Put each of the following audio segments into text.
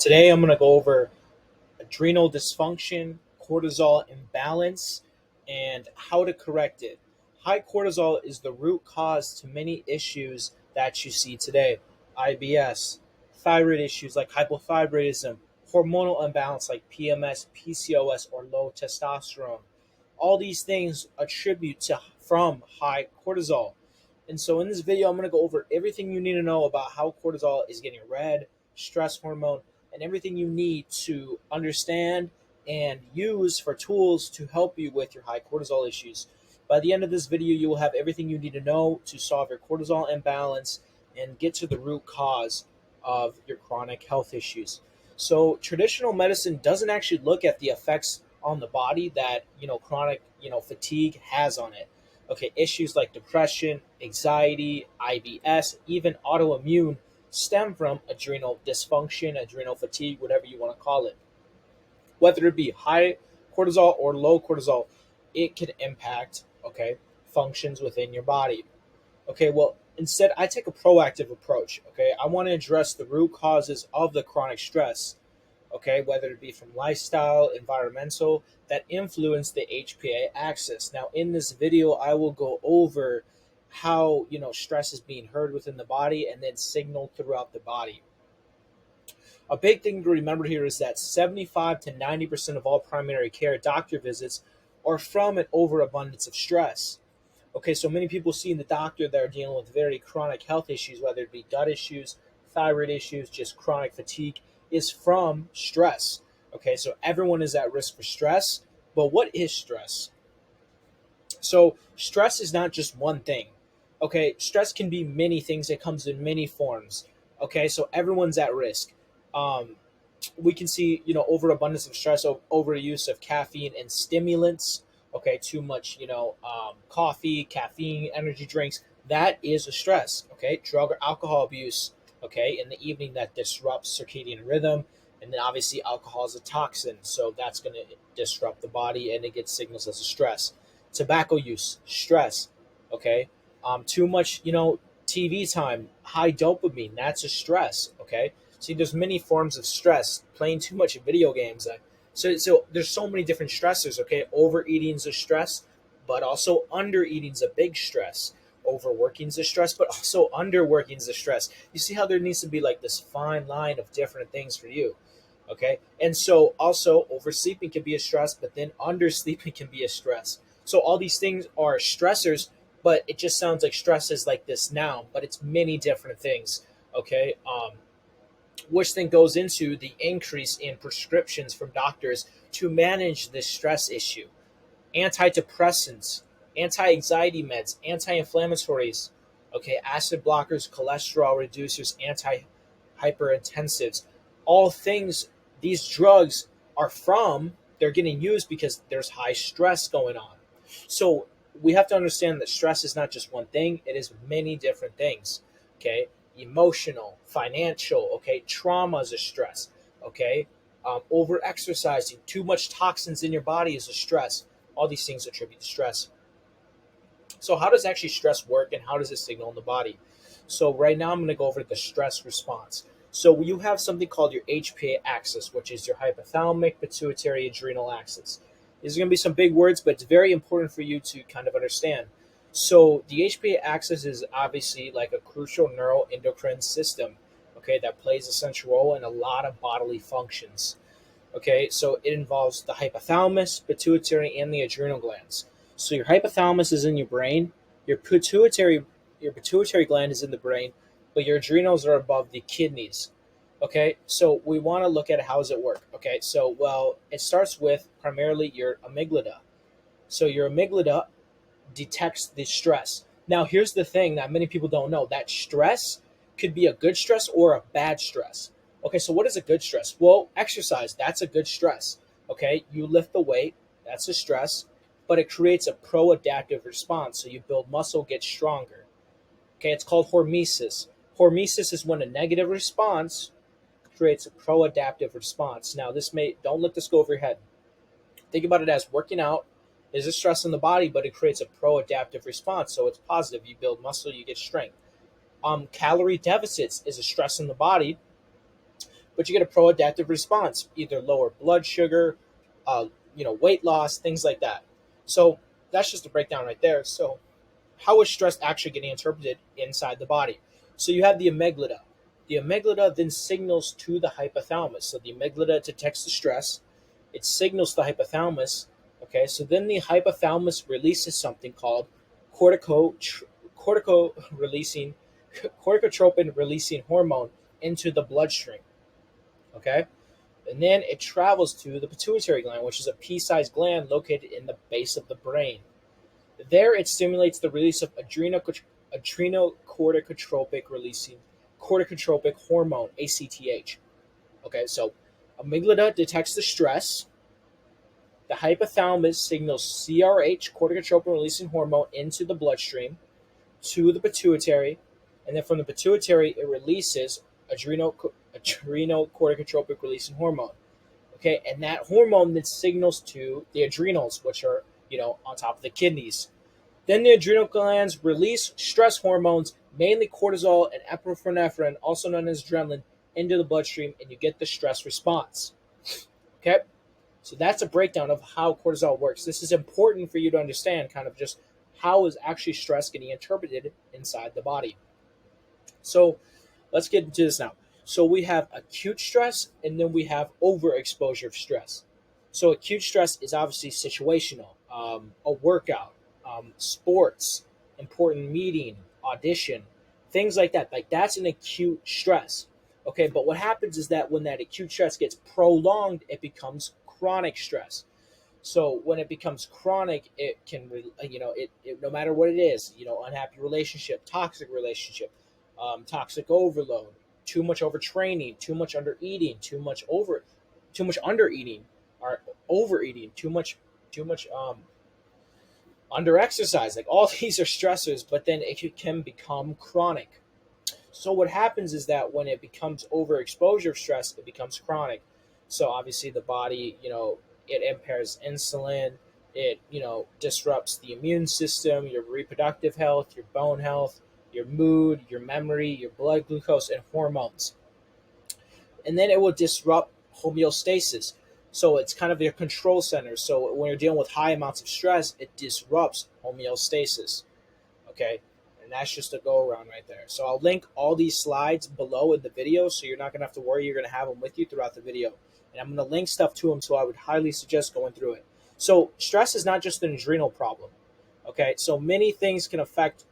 Today, I'm going to go over adrenal dysfunction, cortisol imbalance, and how to correct it. High cortisol is the root cause to many issues that you see today: IBS, thyroid issues like hypothyroidism, hormonal imbalance like PMS, PCOS, or low testosterone. All these things attribute to from high cortisol. And so in this video, I'm going to go over everything you need to know about how cortisol is getting read, stress hormone, and everything you need to understand and use for tools to help you with your high cortisol issues. By the end of this video, you will have everything you need to know to solve your cortisol imbalance and get to the root cause of your chronic health issues. So traditional medicine doesn't actually look at the effects on the body that, chronic, fatigue has on it. Okay, issues like depression, anxiety, IBS, even autoimmune stem from adrenal dysfunction, adrenal fatigue, whatever you want to call it. Whether it be high cortisol or low cortisol, it can impact, functions within your body. Okay, well, instead, I take a proactive approach. Okay, I want to address the root causes of the chronic stress. Okay, whether it be from lifestyle, environmental, that influence the HPA axis. Now, in this video, I will go over how stress is being heard within the body and then signaled throughout the body. A big thing to remember here is that 75 to 90% of all primary care doctor visits are from an overabundance of stress. Okay, so many people see in the doctor that are dealing with very chronic health issues, whether it be gut issues, thyroid issues, just chronic fatigue, is from stress. Okay, so everyone is at risk for stress, but what is stress? So stress is not just one thing. Okay, stress can be many things. It comes in many forms. Okay, so everyone's at risk. Um, we can see, overabundance of stress, overuse of caffeine and stimulants. Okay, too much, coffee, caffeine, energy drinks. That is a stress. Okay, drug or alcohol abuse. Okay, in the evening that disrupts circadian rhythm, and then obviously alcohol is a toxin, so that's going to disrupt the body and it gets signals as a stress. Tobacco use, stress. Okay, too much, TV time, high dopamine, that's a stress. Okay, see, there's many forms of stress. Playing too much video games. So there's so many different stressors. Okay, overeating is a stress, but also undereating is a big stress. Overworking is a stress, but also underworking is a stress. You see how there needs to be like this fine line of different things for you. Okay, and so also oversleeping can be a stress, but then undersleeping can be a stress. So all these things are stressors, but it just sounds like stress is like this noun, but it's many different things. Okay, which then goes into the increase in prescriptions from doctors to manage this stress issue. Antidepressants, anti-anxiety meds, anti-inflammatories, okay, acid blockers, cholesterol reducers, anti-hyperintensives, all things, these drugs they're getting used because there's high stress going on. So we have to understand that stress is not just one thing, it is many different things. Okay, emotional, financial, okay, trauma is a stress. Okay, over exercising, too much toxins in your body is a stress. All these things attribute to stress. So how does actually stress work and how does it signal in the body? So right now I'm going to go over the stress response. So you have something called your HPA axis, which is your hypothalamic pituitary adrenal axis. These are going to be some big words, but it's very important for you to kind of understand. So the HPA axis is obviously like a crucial neuroendocrine system, okay, that plays a central role in a lot of bodily functions. Okay, so it involves the hypothalamus, pituitary, and the adrenal glands. So your hypothalamus is in your brain, your pituitary gland is in the brain, but your adrenals are above the kidneys. Okay, so we want to look at how does it work. Okay, so well, it starts with primarily your amygdala. So your amygdala detects the stress. Now, here's the thing that many people don't know, that stress could be a good stress or a bad stress. Okay, so what is a good stress? Well, exercise, that's a good stress. Okay, you lift the weight, that's a stress, but it creates a pro-adaptive response. So you build muscle, get stronger. Okay, it's called hormesis. Hormesis is when a negative response creates a pro-adaptive response. Now, don't let this go over your head. Think about it as working out is a stress in the body, but it creates a pro-adaptive response. So it's positive. You build muscle, you get strength. Calorie deficits is a stress in the body, but you get a pro-adaptive response, either lower blood sugar, weight loss, things like that. So that's just a breakdown right there. So how is stress actually getting interpreted inside the body? So you have the amygdala. The amygdala then signals to the hypothalamus. So the amygdala detects the stress, it signals to the hypothalamus. Okay, so then the hypothalamus releases something called cortico releasing corticotropin releasing hormone into the bloodstream. Okay, and then it travels to the pituitary gland, which is a pea-sized gland located in the base of the brain. There, it stimulates the release of adrenocorticotropic releasing corticotropic hormone (ACTH). Okay, so amygdala detects the stress. The hypothalamus signals CRH, corticotropin releasing hormone, into the bloodstream to the pituitary, and then from the pituitary, it releases adrenocorticotropic releasing hormone. Okay, and that hormone then signals to the adrenals, which are on top of the kidneys. Then the adrenal glands release stress hormones, mainly cortisol and epinephrine, also known as adrenaline, into the bloodstream, and you get the stress response. Okay, so that's a breakdown of how cortisol works. This is important for you to understand kind of just how is actually stress getting interpreted inside the body. So let's get into this now. So we have acute stress, and then we have overexposure of stress. So acute stress is obviously situational, a workout, sports, important meeting, audition, things like that. Like that's an acute stress. Okay, but what happens is that when that acute stress gets prolonged, it becomes chronic stress. So when it becomes chronic, it can, no matter what it is, unhappy relationship, toxic overload, too much overtraining, too much undereating, too much undereating, or overeating, too much under exercise. Like all these are stressors, but then it can become chronic. So what happens is that when it becomes overexposure of stress, it becomes chronic. So obviously the body, it impairs insulin, it, disrupts the immune system, your reproductive health, your bone health, your mood, your memory, your blood glucose, and hormones. And then it will disrupt homeostasis. So it's kind of your control center. So when you're dealing with high amounts of stress, it disrupts homeostasis. Okay. And that's just a go around right there. So I'll link all these slides below in the video, so you're not going to have to worry. You're going to have them with you throughout the video. And I'm going to link stuff to them, so I would highly suggest going through it. So stress is not just an adrenal problem. Okay. So many things can affect,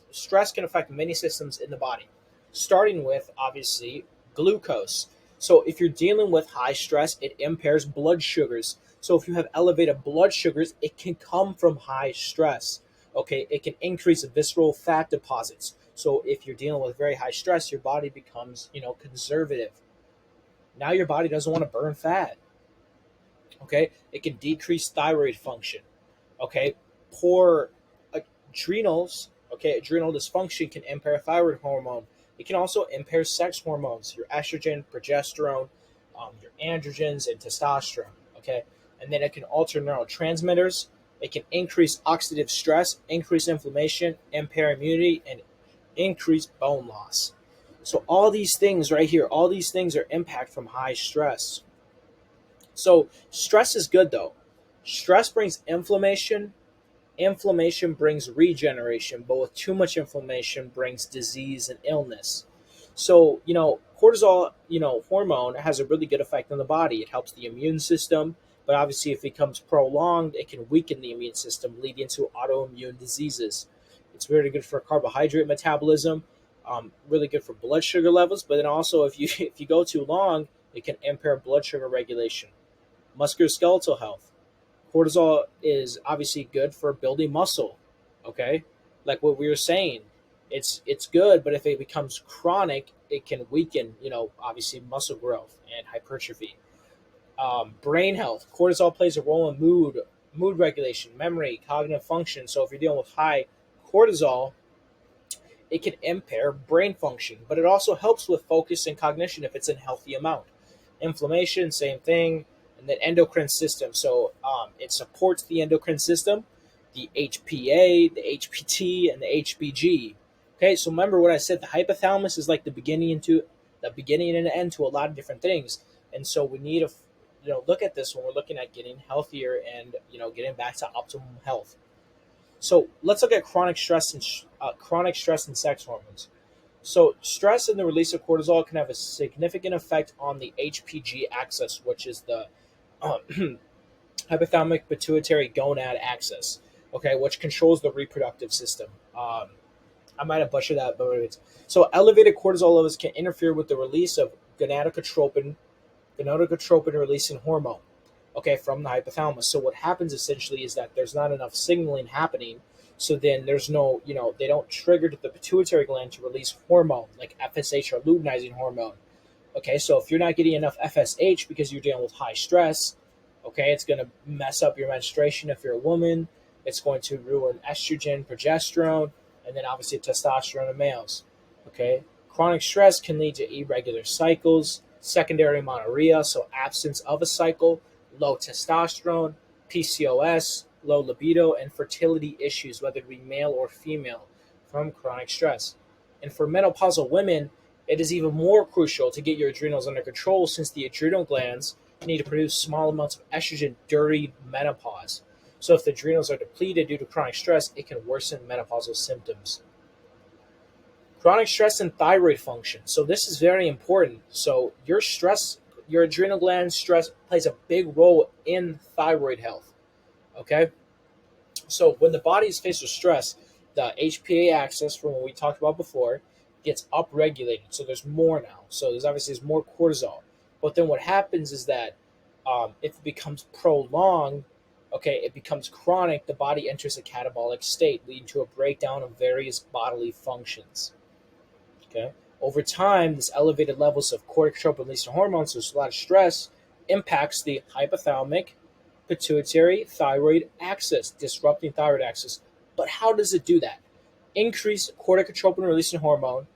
stress can affect many systems in the body, starting with obviously glucose. So if you're dealing with high stress, it impairs blood sugars. So if you have elevated blood sugars, it can come from high stress. Okay, it can increase visceral fat deposits. So if you're dealing with very high stress, your body becomes, conservative. Now your body doesn't want to burn fat. Okay, it can decrease thyroid function. Okay, poor adrenals. Okay, adrenal dysfunction can impair thyroid hormone. It can also impair sex hormones, your estrogen, progesterone, your androgens, and testosterone. Okay, and then it can alter neurotransmitters. It can increase oxidative stress, increase inflammation, impair immunity, and increase bone loss. So all these things right here, all these things are impact from high stress. So stress is good though. Stress brings inflammation. Inflammation brings regeneration, but with too much inflammation brings disease and illness. So, cortisol, hormone has a really good effect on the body. It helps the immune system, but obviously if it becomes prolonged, it can weaken the immune system, leading to autoimmune diseases. It's really good for carbohydrate metabolism, really good for blood sugar levels, but then also if you go too long, it can impair blood sugar regulation. Musculoskeletal health. Cortisol is obviously good for building muscle. Okay, like what we were saying, it's good, but if it becomes chronic, it can weaken. Obviously muscle growth and hypertrophy. Brain health. Cortisol plays a role in mood regulation, memory, cognitive function. So if you're dealing with high cortisol, it can impair brain function, but it also helps with focus and cognition if it's in healthy amount. Inflammation, same thing. And then endocrine system. So it supports the endocrine system, the HPA, the HPT, and the HBG. Okay, so remember what I said. The hypothalamus is like the beginning the beginning and end to a lot of different things. And so we need to look at this when we're looking at getting healthier and getting back to optimum health. So let's look at chronic stress and sex hormones. So stress and the release of cortisol can have a significant effect on the HPG axis, which is the uh, hypothalamic pituitary gonad axis, okay, which controls the reproductive system. I might have butchered that, but it's so elevated cortisol levels can interfere with the release of gonadotropin releasing hormone, okay, from the hypothalamus. So what happens essentially is that there's not enough signaling happening. So then there's no, they don't trigger the pituitary gland to release hormone like FSH or luteinizing hormone. Okay, so if you're not getting enough FSH because you're dealing with high stress, okay, it's going to mess up your menstruation if you're a woman. It's going to ruin estrogen, progesterone, and then obviously testosterone in males. Okay, chronic stress can lead to irregular cycles, secondary monorrhea, so absence of a cycle, low testosterone, PCOS, low libido, and fertility issues, whether it be male or female, from chronic stress. And for menopausal women, it is even more crucial to get your adrenals under control since the adrenal glands need to produce small amounts of estrogen during menopause. So if the adrenals are depleted due to chronic stress, it can worsen menopausal symptoms. Chronic stress and thyroid function. So this is very important. So your adrenal gland stress plays a big role in thyroid health. Okay? So when the body is faced with stress, the HPA axis, from what we talked about before, gets upregulated. So there's more now. So there's more cortisol. But then what happens is that if it becomes prolonged, okay, it becomes chronic, the body enters a catabolic state, leading to a breakdown of various bodily functions. Okay. Over time, this elevated levels of cortisol releasing hormones, so there's a lot of stress, impacts the hypothalamic, pituitary, thyroid axis, disrupting thyroid axis. But how does it do that? Increased corticotropin releasing hormone,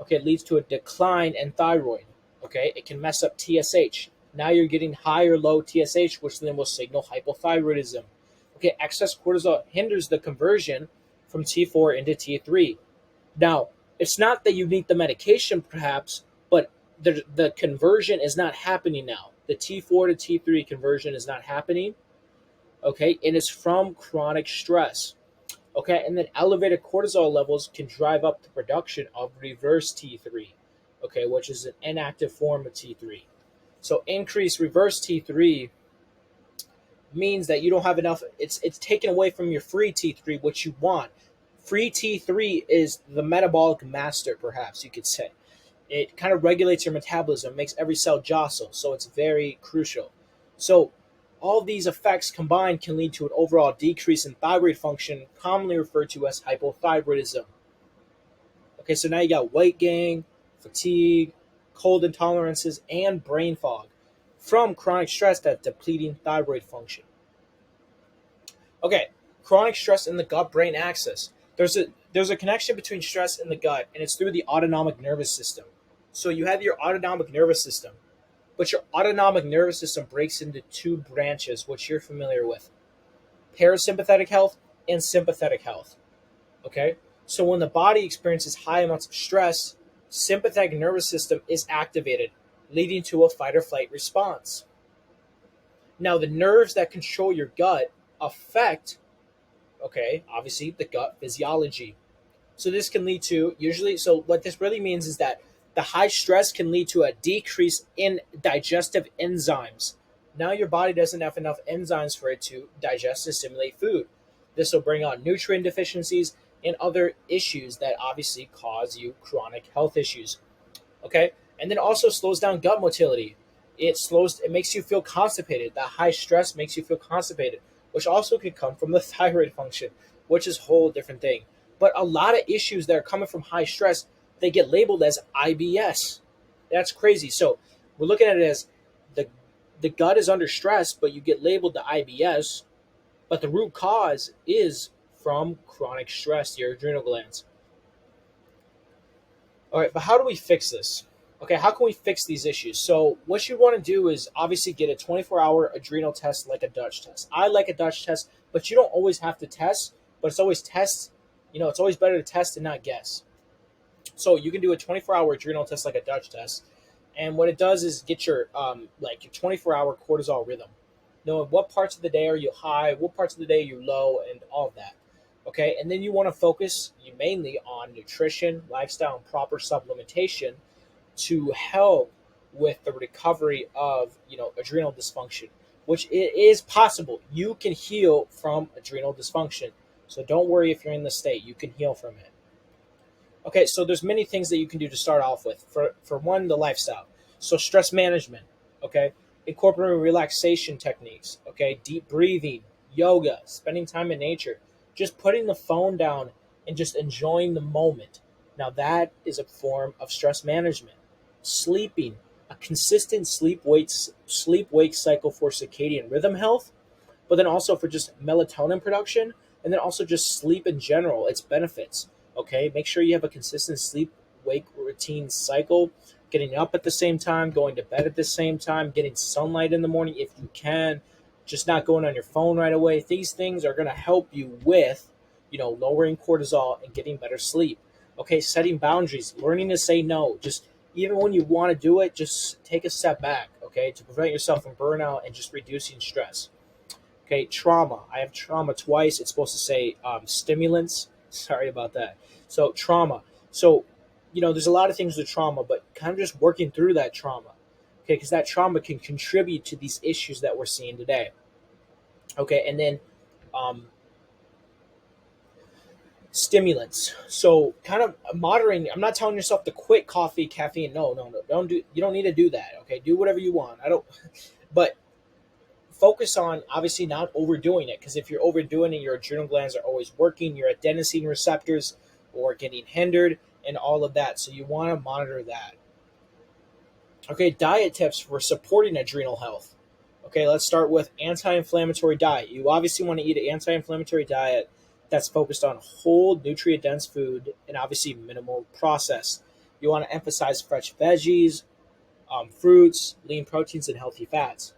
okay, leads to a decline in thyroid. Okay, it can mess up TSH. Now you're getting high or low TSH, which then will signal hypothyroidism. Okay, excess cortisol hinders the conversion from T4 into T3. Now, it's not that you need the medication, perhaps, but the conversion is not happening now. The T4 to T3 conversion is not happening. Okay, and it's from chronic stress. Okay, and then elevated cortisol levels can drive up the production of reverse T3, okay, which is an inactive form of T3. So increased reverse T3 means that you don't have enough. It's taken away from your free T3, which you want. Free T3 is the metabolic master, perhaps you could say. It kind of regulates your metabolism, makes every cell jostle, so it's very crucial. So all these effects combined can lead to an overall decrease in thyroid function, commonly referred to as hypothyroidism. Okay, so now you got weight gain, fatigue, cold intolerances, and brain fog from chronic stress that's depleting thyroid function. Okay, chronic stress in the gut-brain axis. There's a connection between stress in the gut, and it's through the autonomic nervous system. So you have your autonomic nervous system, but your autonomic nervous system breaks into two branches, which you're familiar with: parasympathetic health and sympathetic health. Okay, so when the body experiences high amounts of stress, sympathetic nervous system is activated, leading to a fight or flight response. Now, the nerves that control your gut affect, okay, obviously the gut physiology. So this can lead to so what this really means is that the high stress can lead to a decrease in digestive enzymes. Now your body doesn't have enough enzymes for it to digest and assimilate food. This will bring on nutrient deficiencies and other issues that obviously cause you chronic health issues. Okay? And then also slows down gut motility. It makes you feel constipated. That high stress makes you feel constipated, which also could come from the thyroid function, which is a whole different thing. But a lot of issues that are coming from high stress, they get labeled as IBS. That's crazy. So we're looking at it as the gut is under stress, but you get labeled the IBS, but the root cause is from chronic stress, your adrenal glands. All right, but how do we fix this? Okay, how can we fix these issues? So what you want to do is obviously get a 24-hour adrenal test like a Dutch test. I like a Dutch test, but you don't always have to test, but it's always test. It's always better to test and not guess. So you can do a 24-hour adrenal test like a Dutch test. And what it does is get your like your 24-hour cortisol rhythm, knowing what parts of the day are you high, what parts of the day are you low, and all of that. Okay, and then you want to focus you mainly on nutrition, lifestyle, and proper supplementation to help with the recovery of adrenal dysfunction, which it is possible. You can heal from adrenal dysfunction, so don't worry if you're in the state. You can heal from it. Okay, so there's many things that you can do to start off with. For one, the lifestyle. So stress management. Okay, incorporating relaxation techniques. Okay, deep breathing, yoga, spending time in nature, just putting the phone down and just enjoying the moment. Now that is a form of stress management. Sleeping, a consistent sleep wake cycle for circadian rhythm health, but then also for just melatonin production, and then also just sleep in general, its benefits. Okay, make sure you have a consistent sleep wake routine cycle, getting up at the same time, going to bed at the same time, getting sunlight in the morning if you can, just not going on your phone right away. These things are going to help you with, lowering cortisol and getting better sleep. Okay, setting boundaries, learning to say no. Just even when you want to do it, just take a step back, okay, to prevent yourself from burnout and just reducing stress. Okay, trauma. I have trauma twice. It's supposed to say stimulants. Sorry about that. So trauma. So, there's a lot of things with trauma, but kind of just working through that trauma. Okay, because that trauma can contribute to these issues that we're seeing today. Okay, and then stimulants. So kind of moderating. I'm not telling yourself to quit coffee, caffeine. No, no, no. Don't do. You don't need to do that. Okay, do whatever you want. I don't. But focus on obviously not overdoing it, because if you're overdoing it, your adrenal glands are always working, your adenosine receptors or getting hindered and all of that. So you want to monitor that. Okay, diet tips for supporting adrenal health. Okay, let's start with anti-inflammatory diet. You obviously want to eat an anti-inflammatory diet that's focused on whole nutrient dense food and obviously minimal processed. You want to emphasize fresh veggies, fruits, lean proteins, and healthy fats.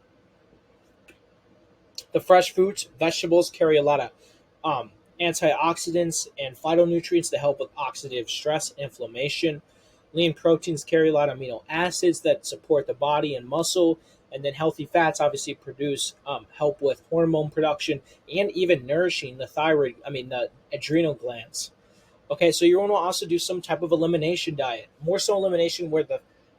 The fresh fruits, vegetables carry a lot of antioxidants and phytonutrients to help with oxidative stress, inflammation. Lean proteins carry a lot of amino acids that support the body and muscle. And then healthy fats obviously produce help with hormone production and even nourishing the adrenal glands. Okay, so you want to also do some type of elimination diet, more so elimination where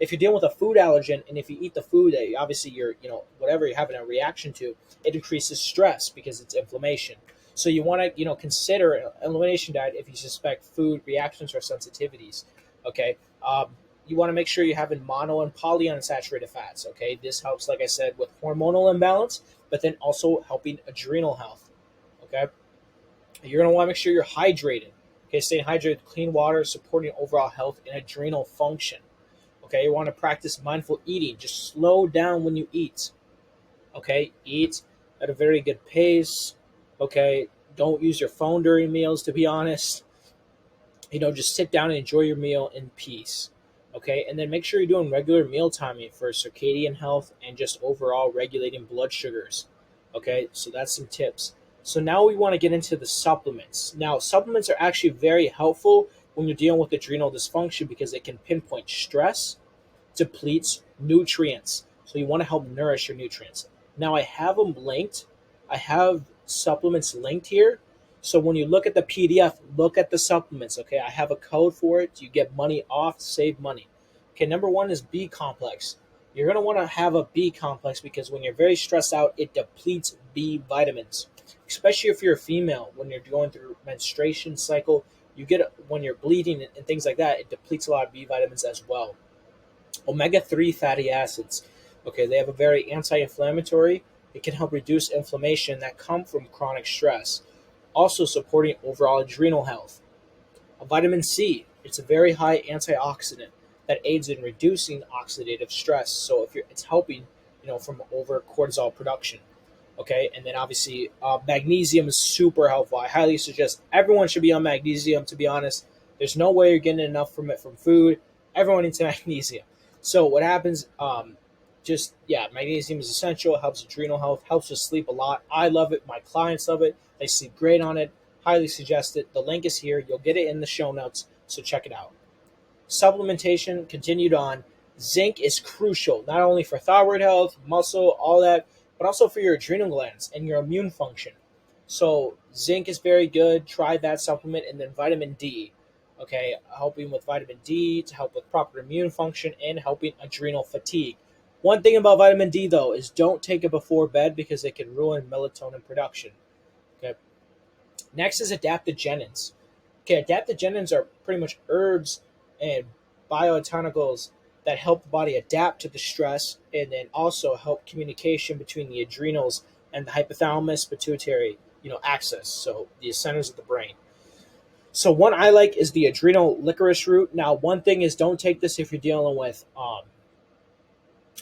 if you're dealing with a food allergen and if you eat the food that obviously you're, whatever you're having a reaction to, it increases stress because it's inflammation. So you want to, consider an elimination diet if you suspect food reactions or sensitivities. Okay, you want to make sure you're having mono and polyunsaturated fats. Okay, this helps, like I said, with hormonal imbalance, but then also helping adrenal health. Okay, you're going to want to make sure you're hydrated. Okay, staying hydrated, clean water, supporting overall health and adrenal function. Okay, you want to practice mindful eating. Just slow down when you eat. Okay, eat at a very good pace. Okay, don't use your phone during meals, to be honest. Just sit down and enjoy your meal in peace. Okay, and then make sure you're doing regular meal timing for circadian health and just overall regulating blood sugars. Okay, so that's some tips. So now we want to get into the supplements. Now, supplements are actually very helpful when you're dealing with adrenal dysfunction because it can pinpoint stress, depletes nutrients. So you want to help nourish your nutrients. Now I have them linked. I have supplements linked here. So when you look at the PDF, look at the supplements. Okay, I have a code for it. You get money off, save money. Okay, number one is B complex. You're going to want to have a B complex because when you're very stressed out, it depletes B vitamins. Especially if you're a female, when you're going through menstruation cycle, when you're bleeding and things like that, it depletes a lot of B vitamins as well. Omega-3 fatty acids. Okay, they have a very anti-inflammatory. It can help reduce inflammation that come from chronic stress. Also supporting overall adrenal health. Vitamin C. It's a very high antioxidant that aids in reducing oxidative stress. So it's helping, from over cortisol production. Okay, and then obviously magnesium is super helpful. I highly suggest everyone should be on magnesium. To be honest, there's no way you're getting enough from it from food. Everyone needs magnesium. So what happens? Magnesium is essential. It helps adrenal health. Helps with sleep a lot. I love it. My clients love it. They sleep great on it. Highly suggest it. The link is here. You'll get it in the show notes. So check it out. Supplementation continued on. Zinc is crucial, not only for thyroid health, muscle, all that, but also for your adrenal glands and your immune function. So zinc is very good. Try that supplement, and then vitamin D. Okay, helping with vitamin D to help with proper immune function and helping adrenal fatigue. One thing about vitamin D though is don't take it before bed because it can ruin melatonin production. Okay. Next is adaptogenins. Okay, adaptogenins are pretty much herbs and biobotanicals that help the body adapt to the stress and then also help communication between the adrenals and the hypothalamus pituitary, axis, so the centers of the brain. So one I like is the adrenal licorice root. Now, one thing is don't take this if you're dealing with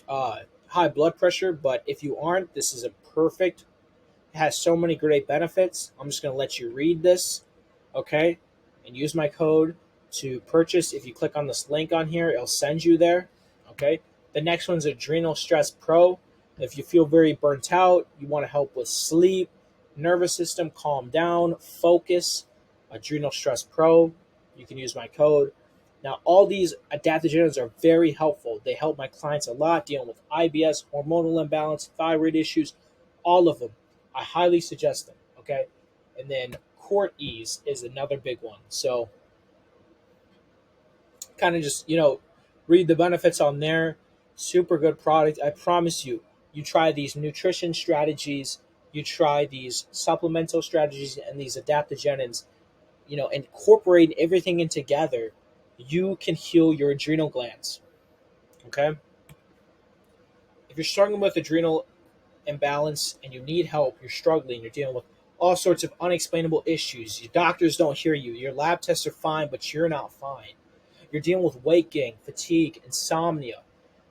high blood pressure, but if you aren't, this is a perfect. It has so many great benefits. I'm just going to let you read this, okay? And use my code to purchase. If you click on this link on here, it'll send you there, okay? The next one's Adrenal Stress Pro. If you feel very burnt out, you want to help with sleep, nervous system, calm down, focus, Adrenal Stress Pro, you can use my code. Now, all these adaptogens are very helpful. They help my clients a lot dealing with IBS, hormonal imbalance, thyroid issues, all of them. I highly suggest them, okay? And then Court Ease is another big one. So kind of just, read the benefits on there. Super good product. I promise you, you try these nutrition strategies, you try these supplemental strategies and these adaptogens, incorporate everything in together, you can heal your adrenal glands, okay? If you're struggling with adrenal imbalance and you need help, you're struggling, you're dealing with all sorts of unexplainable issues, your doctors don't hear you, your lab tests are fine, but you're not fine. You're dealing with weight gain, fatigue, insomnia,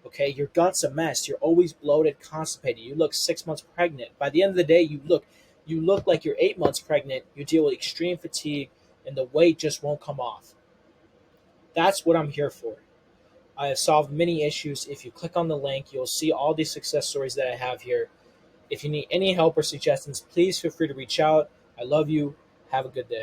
okay? Your gut's a mess. You're always bloated, constipated. You look 6 months pregnant. By the end of the day, you look like you're 8 months pregnant. You deal with extreme fatigue, and the weight just won't come off. That's what I'm here for. I have solved many issues. If you click on the link, you'll see all these success stories that I have here. If you need any help or suggestions, please feel free to reach out. I love you. Have a good day.